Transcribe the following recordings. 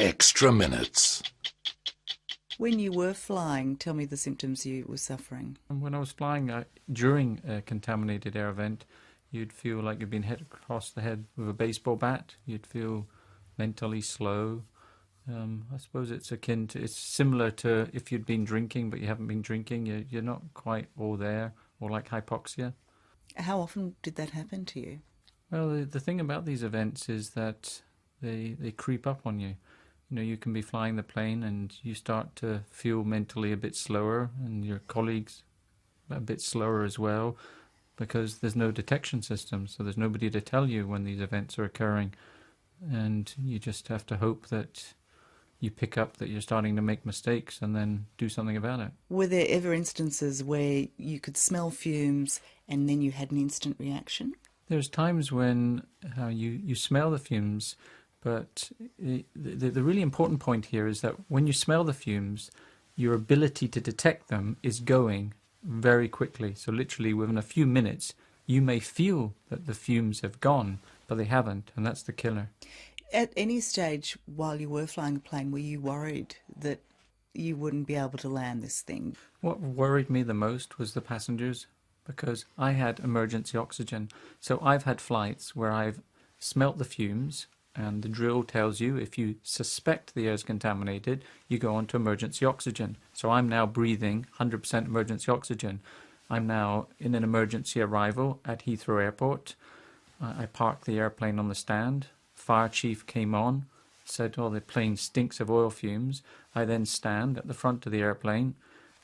extra minutes. When you were flying, tell me the symptoms you were suffering. And when I was flying during a contaminated air event, you'd feel like you'd been hit across the head with a baseball bat. You'd feel mentally slow. I suppose it's similar to if you'd been drinking but you haven't been drinking. You're not quite all there, or like hypoxia. How often did that happen to you? Well, the thing about these events is that they creep up on you. You know, you can be flying the plane and you start to feel mentally a bit slower, and your colleagues a bit slower as well, because there's no detection system, so there's nobody to tell you when these events are occurring, and you just have to hope that you pick up that you're starting to make mistakes and then do something about it. Were there ever instances where you could smell fumes and then you had an instant reaction? There's times when you smell the fumes, but the really important point here is that when you smell the fumes, your ability to detect them is going very quickly. So literally within a few minutes, you may feel that the fumes have gone, but they haven't, and that's the killer. At any stage while you were flying the plane, were you worried that you wouldn't be able to land this thing? What worried me the most was the passengers, because I had emergency oxygen. So I've had flights where I've smelt the fumes, and the drill tells you if you suspect the air is contaminated, you go on to emergency oxygen. So I'm now breathing 100% emergency oxygen. I'm now in an emergency arrival at Heathrow Airport. I parked the airplane on the stand. Fire chief came on, said, "Oh, the plane stinks of oil fumes." I then stand at the front of the airplane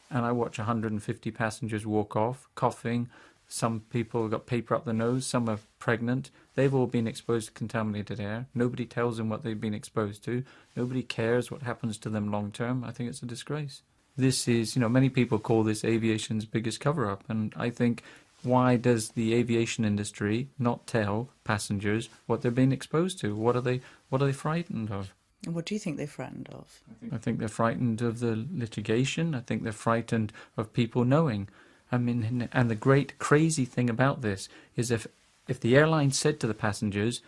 and I watch 150 passengers walk off, coughing. Some people got paper up their nose, some are pregnant. They've all been exposed to contaminated air. Nobody tells them what they've been exposed to. Nobody cares what happens to them long term. I think it's a disgrace. This is, many people call this aviation's biggest cover-up, and I think, why does the aviation industry not tell passengers what they're being exposed to? What are they frightened of? And what do you think they're frightened of? I think they're frightened of the litigation. I think they're frightened of people knowing. I mean, and the great crazy thing about this is if the airline said to the passengers,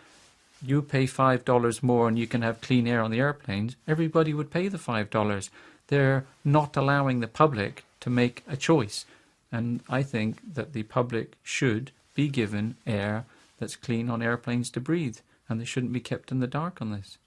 "You pay $5 more and you can have clean air on the airplanes," everybody would pay the $5. They're not allowing the public to make a choice. And I think that the public should be given air that's clean on airplanes to breathe, and they shouldn't be kept in the dark on this.